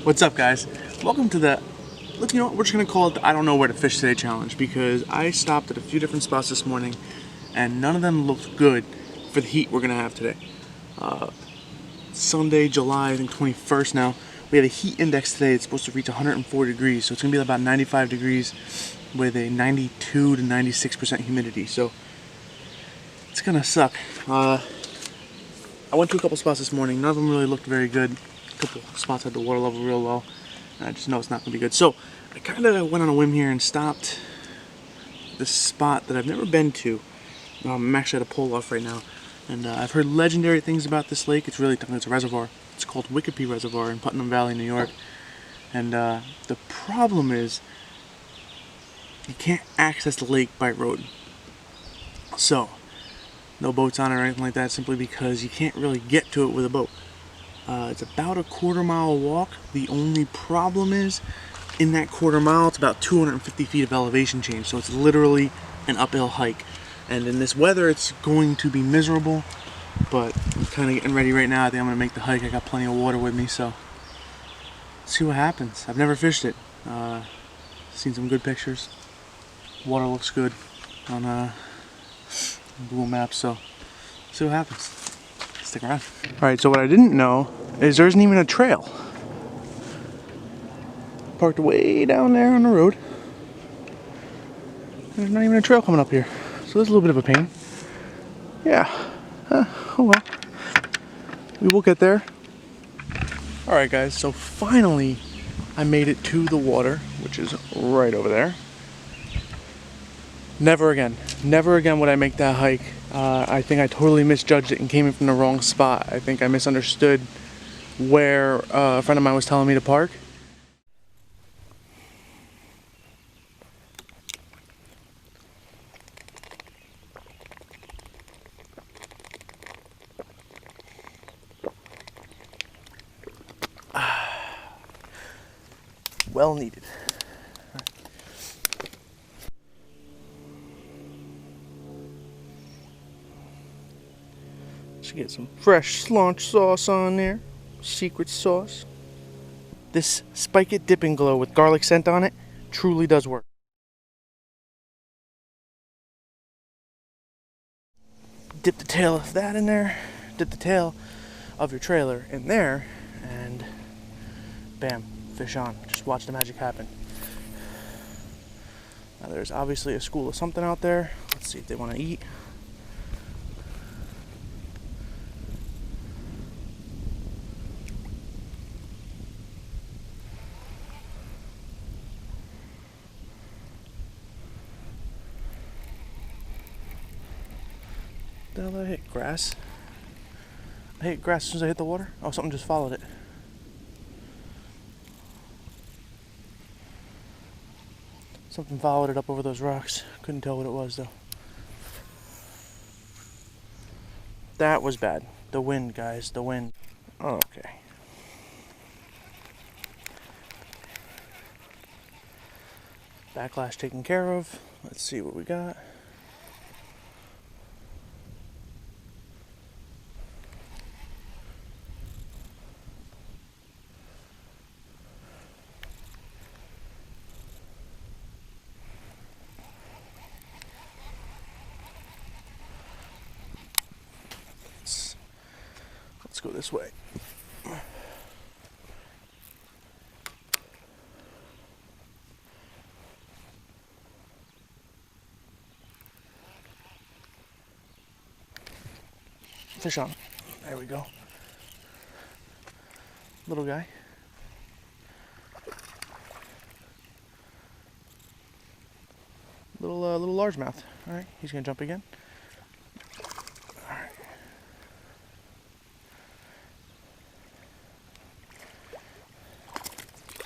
What's up, guys? Welcome to the, you know what, we're just gonna call it the I don't know where to fish today challenge, because I stopped at a few different spots this morning and none of them looked good for the heat we're gonna have today. Sunday, July, I think 21st now. We have a heat index today. It's supposed to reach 104 degrees, so it's gonna be about 95 degrees with a 92 to 96% humidity. So it's gonna suck. I went to a couple spots this morning. None of them really looked very good. A couple spots had the water level real low, and I just know it's not gonna be good. So I kind of went on a whim here and stopped this spot that I've never been to. I'm actually at a pull off right now, and I've heard legendary things about this lake. It's really, it's a reservoir. It's called Wiccoppee Reservoir in Putnam Valley, New York. And the problem is you can't access the lake by road. So no boats on it or anything like that, simply because you can't really get to it with a boat. It's about a quarter-mile walk. The only problem is, in that quarter mile, it's about 250 feet of elevation change, so it's literally an uphill hike. And in this weather, it's going to be miserable, but I'm kind of getting ready right now. I think I'm going to make the hike. I got plenty of water with me, so let's see what happens. I've never fished it. Seen some good pictures. Water looks good on Google Maps, so let's see what happens. Stick around. Alright, so what I didn't know is there isn't even a trail. Parked way down there on the road. There's not even a trail coming up here. So that's a little bit of a pain. Yeah. Oh well. We will get there. Alright guys, so finally I made it to the water, which is right over there. Never again would I make that hike. I think I totally misjudged it and came in from the wrong spot. I think I misunderstood where a friend of mine was telling me to park. Well needed. Should get some fresh slaunch sauce on there. Secret sauce. This Spike It Dip and Glow with garlic scent on it truly does work. Dip the tail of that in there. Dip the tail of your trailer in there, and bam, fish on. Just watch the magic happen. Now there's obviously a school of something out there. Let's see if they want to eat. The hell did I hit? Grass? I hit grass as soon as I hit the water? Oh, something just followed it. Something followed it up over those rocks. Couldn't tell what it was though. That was bad. The wind, guys, the wind. Oh, okay. Backlash taken care of. Let's see what we got. Let's go this way. Fish on. There we go. Little guy. Little largemouth. All right, he's gonna jump again. All right.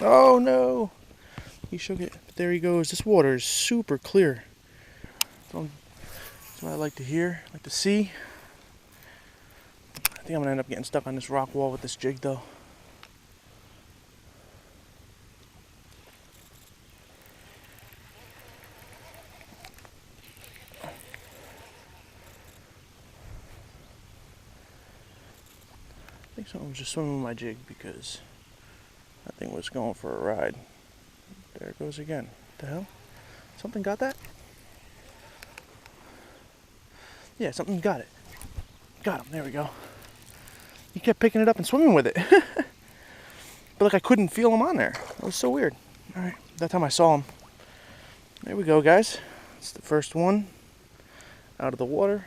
Oh no! He shook it. But there he goes. This water is super clear. That's what I like to hear, like to see. I think I'm gonna end up getting stuck on this rock wall with this jig though. I think someone was just swimming with my jig because that thing thing was going for a ride. There it goes again. What the hell? Something got that? Yeah, something got it. Got him. There we go. He kept picking it up and swimming with it. But like I couldn't feel him on there. It was so weird. Alright, that time I saw him. There we go, guys. It's the first one out of the water.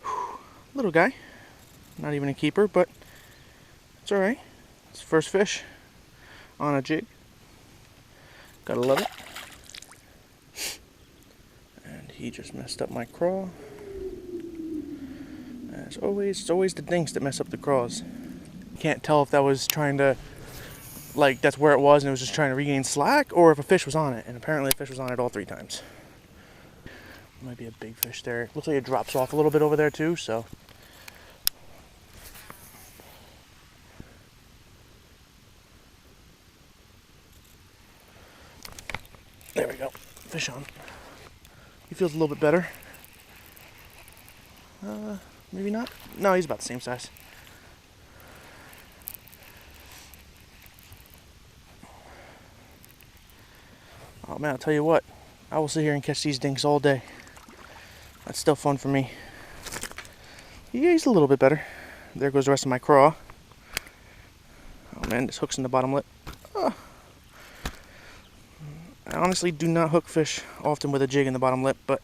Whew. Little guy. Not even a keeper, but it's alright. It's the first fish on a jig. Gotta love it. And he just messed up my craw. As always, it's always the dinks that mess up the craws. Can't tell if that was trying to, like, that's where it was and it was just trying to regain slack, or if a fish was on it. And apparently a fish was on it all 3 times. Might be a big fish there. Looks like it drops off a little bit over there too, so. There we go. Fish on. He feels a little bit better. Maybe not. No, he's about the same size. Oh man, I'll tell you what. I will sit here and catch these dinks all day. That's still fun for me. Yeah, he's a little bit better. There goes the rest of my craw. Oh man, this hook's in the bottom lip. Oh. I honestly do not hook fish often with a jig in the bottom lip, but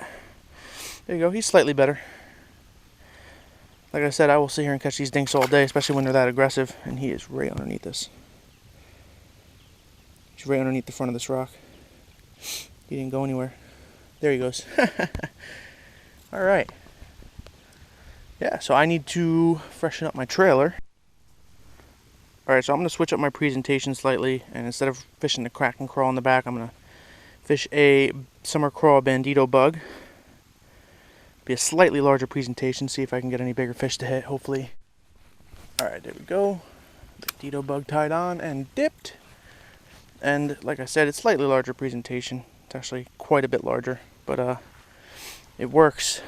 there you go. He's slightly better. Like I said, I will sit here and catch these dinks all day, especially when they're that aggressive. And he is right underneath this. He's right underneath the front of this rock. He didn't go anywhere. There he goes. Alright. Yeah, so I need to freshen up my trailer. Alright, so I'm going to switch up my presentation slightly. And instead of fishing the Kraken craw in the back, I'm going to fish a summer craw bandito bug. Be a slightly larger presentation, see if I can get any bigger fish to hit, hopefully. Alright, there we go. Bandito bug tied on and dipped. And like I said, it's slightly larger presentation. It's actually quite a bit larger, but it works.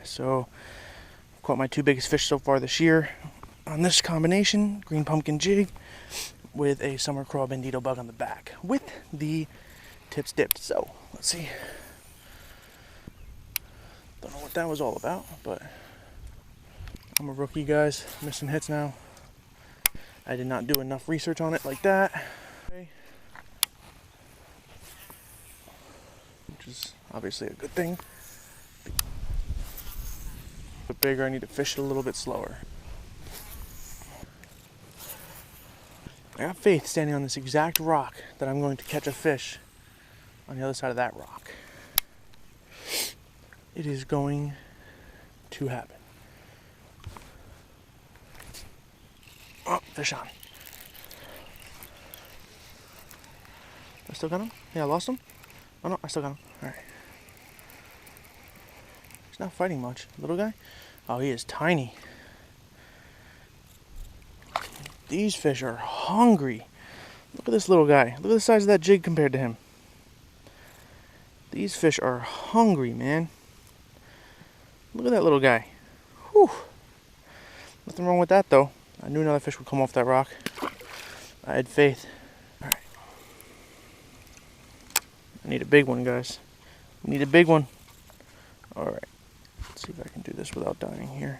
So I've caught my 2 biggest fish so far this year on this combination, green pumpkin jig with a summer craw bandito bug on the back with the tips dipped. So let's see. Don't know what that was all about, but I'm a rookie, guys. Missing hits now. I did not do enough research on it like that. Okay. Which is obviously a good thing. But bigger, I need to fish it a little bit slower. I got faith standing on this exact rock that I'm going to catch a fish on the other side of that rock. It is going to happen. Oh, fish on. I still got him? Yeah, I lost him? Oh no, I still got him. Alright. He's not fighting much. Little guy? Oh, he is tiny. These fish are hungry. Look at this little guy. Look at the size of that jig compared to him. These fish are hungry, man. Look at that little guy. Whew. Nothing wrong with that, though. I knew another fish would come off that rock. I had faith. Alright. I need a big one, guys. I need a big one. Alright. Let's see if I can do this without dying here.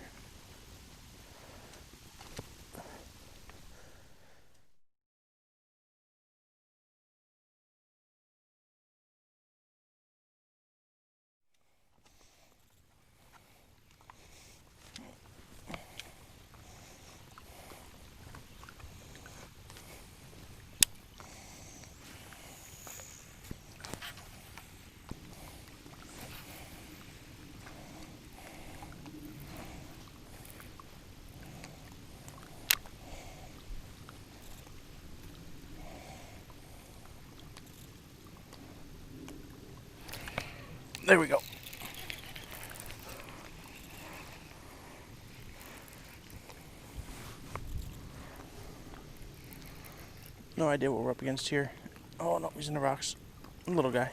There we go. No idea what we're up against here. Oh no, he's in the rocks. Little guy.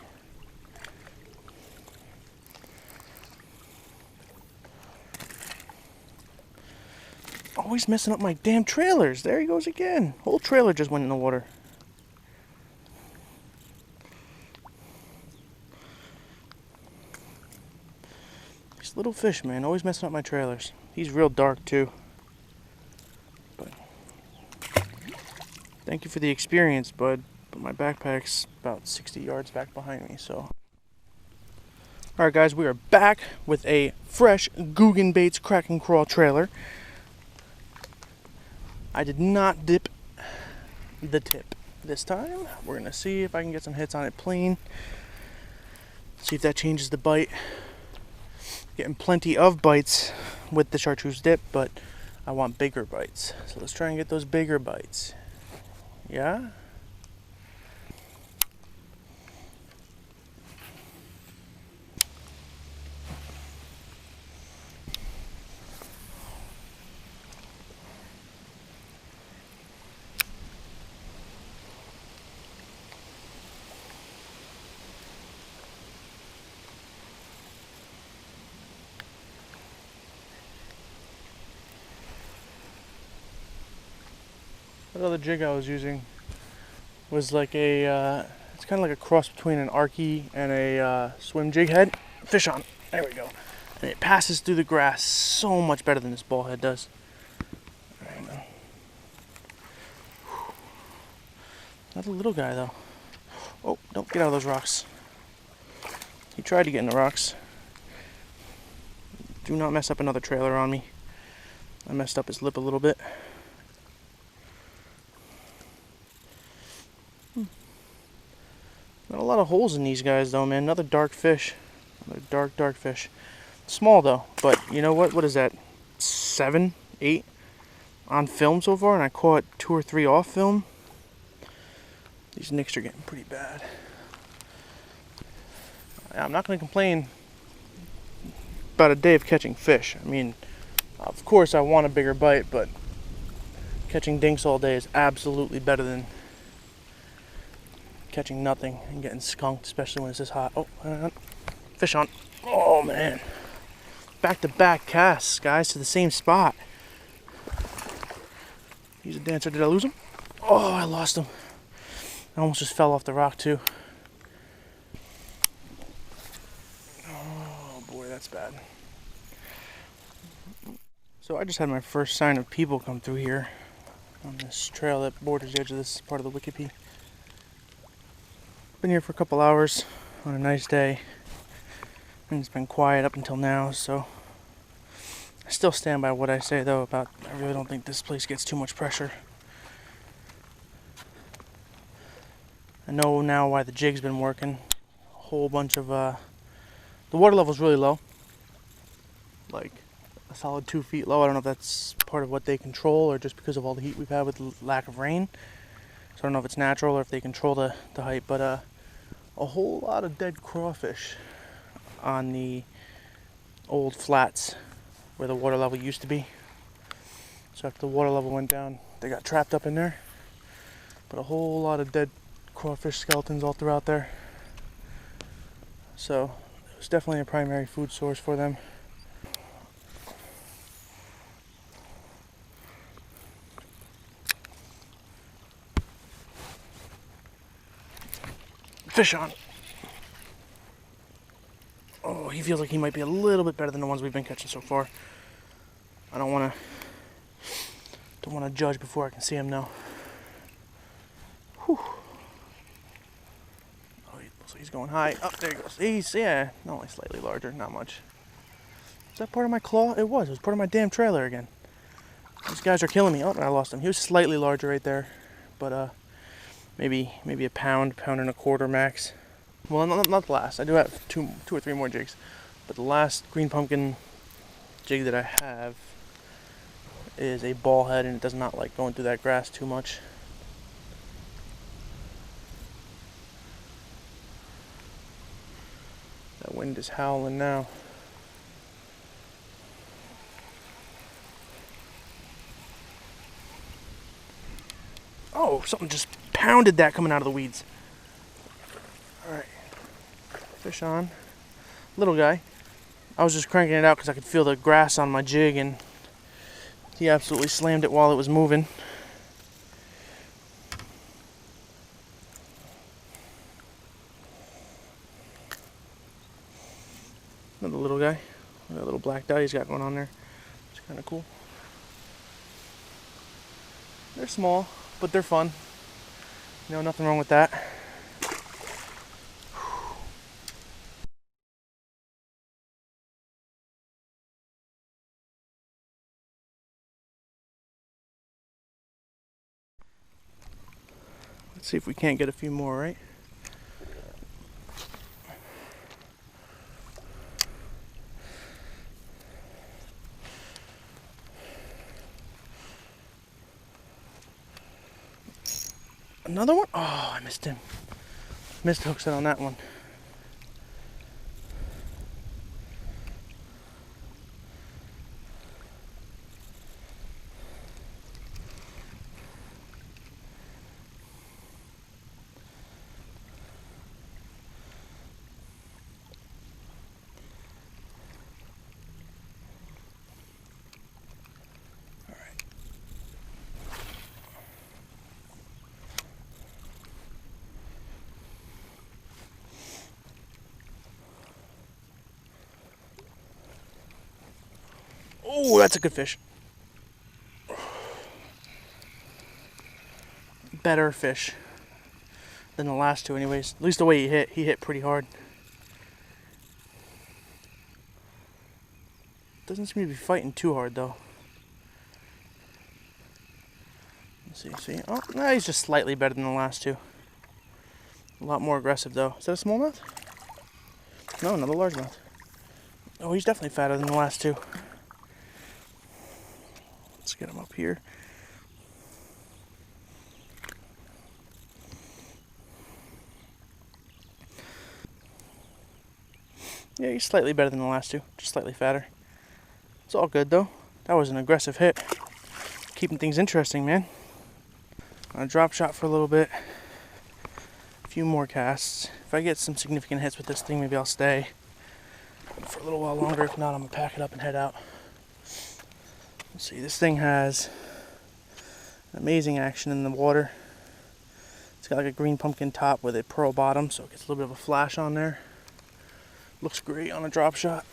Always messing up my damn trailers. There he goes again. Whole trailer just went in the water. These little fish, man, always messing up my trailers. He's real dark too. But thank you for the experience, bud. But my backpack's about 60 yards back behind me, so. Alright guys, we are back with a fresh Guggen Baits Crack and Crawl trailer. I did not dip the tip this time. We're going to see if I can get some hits on it plain. See if that changes the bite. Getting plenty of bites with the chartreuse dip, but I want bigger bites. So let's try and get those bigger bites. Yeah? That other jig I was using was like a, it's kind of like a cross between an Arky and a swim jig head. Fish on. There we go. And it passes through the grass so much better than this ball head does. Alright, now. Another little guy though. Oh, don't get out of those rocks. He tried to get in the rocks. Do not mess up another trailer on me. I messed up his lip a little bit. Not a lot of holes in these guys though, man. Another dark fish. Another dark fish. Small though, but you know what? What is that? 7, 8 on film so far, and I caught 2 or 3 off film. These nicks are getting pretty bad. I'm not going to complain about a day of catching fish. I mean, of course I want a bigger bite, but catching dinks all day is absolutely better than catching nothing and getting skunked, especially when it's this hot. Oh, fish on. Oh man. Back-to-back casts, guys, to the same spot. He's a dancer. Did I lose him? Oh, I lost him. I almost just fell off the rock too. Oh boy, that's bad. So I just had my first sign of people come through here on this trail that borders the edge of this part of the Wiccoppee. Been here for a couple hours on a nice day, and it's been quiet up until now, so I still stand by what I say though about I really don't think this place gets too much pressure. I know now why the jig's been working. A whole bunch of the water level's really low, like a solid 2 feet low. I don't know if that's part of what they control or just because of all the heat we've had with the lack of rain. So I don't know if it's natural or if they control the height, but a whole lot of dead crawfish on the old flats where the water level used to be. So after the water level went down, they got trapped up in there. But a whole lot of dead crawfish skeletons all throughout there. So it was definitely a primary food source for them. Fish on. Oh, he feels like he might be a little bit better than the ones we've been catching so far. I don't want to judge before I can see him now. Whew. Oh, so he's going high. Oh, there he goes. He's, yeah, only slightly larger, not much. Is that part of my claw? It was. It was part of my damn trailer again. These guys are killing me. Oh, and I lost him. He was slightly larger right there, but maybe a pound and a quarter max. Well, not the last. I do have two or three more jigs, but the last green pumpkin jig that I have is a ball head, and it does not like going through that grass too much. That wind is howling now. Oh, something just pounded that coming out of the weeds. Alright. Fish on. Little guy. I was just cranking it out because I could feel the grass on my jig and He absolutely slammed it while it was moving. Another little guy. That little black dye he's got going on there. It's kind of cool. They're small, but they're fun. You know, nothing wrong with that. Let's see if we can't get a few more, right? Another one? Oh, I missed him. Missed hook set on that one. Oh, that's a good fish. Better fish than the last two anyways. At least the way he hit pretty hard. Doesn't seem to be fighting too hard though. Let's see. Oh, no, he's just slightly better than the last two. A lot more aggressive though. Is that a smallmouth? No, another largemouth. Oh, he's definitely fatter than the last two. Let's get him up here. Yeah, he's slightly better than the last two, just slightly fatter. It's all good though. That was an aggressive hit. Keeping things interesting, man. I'll drop shot for a little bit. A few more casts. If I get some significant hits with this thing, maybe I'll stay for a little while longer. If not, I'm gonna pack it up and head out. Let's see, this thing has amazing action in the water. It's got like a green pumpkin top with a pearl bottom, so it gets a little bit of a flash on there. Looks great on a drop shot.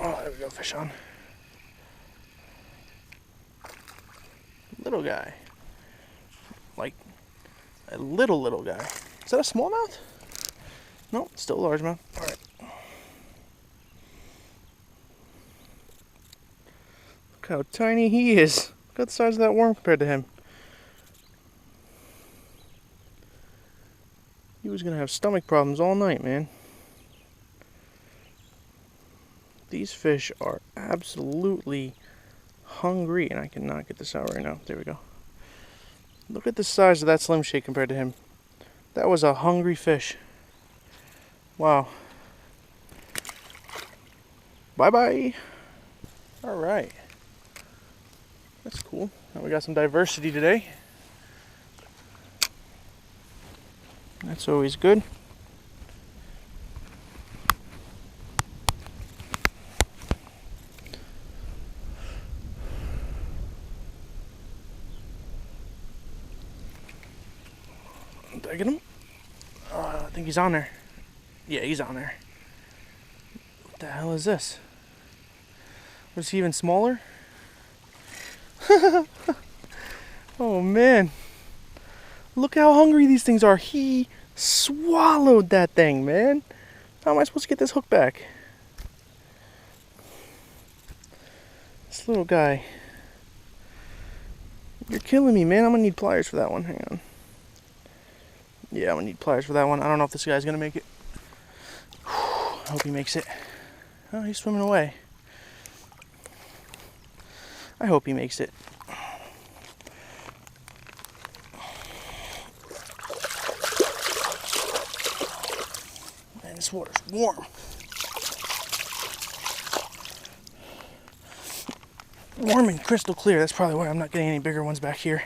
Oh, there we go, fish on. Little guy. Like a little guy. Is that a smallmouth? No, still a largemouth. Alright. Look how tiny he is. Look at the size of that worm compared to him. He was gonna have stomach problems all night, man. These fish are absolutely hungry, and I cannot get this out right now. There we go. Look at the size of that Slim Shake compared to him. That was a hungry fish. Wow. Bye-bye. All right. That's cool. Now we got some diversity today. That's always good. Did I get him? I think he's on there. Yeah, he's on there. What the hell is this? Was he even smaller? Oh man. Look how hungry these things are. He swallowed that thing, man. How am I supposed to get this hook back? This little guy. You're killing me, man. I'm gonna need pliers for that one. Hang on. Yeah, I'm gonna need pliers for that one. I don't know if this guy's gonna make it. I hope he makes it. Oh, he's swimming away. I hope he makes it. Man, this water's warm. Warm and crystal clear. That's probably why I'm not getting any bigger ones back here.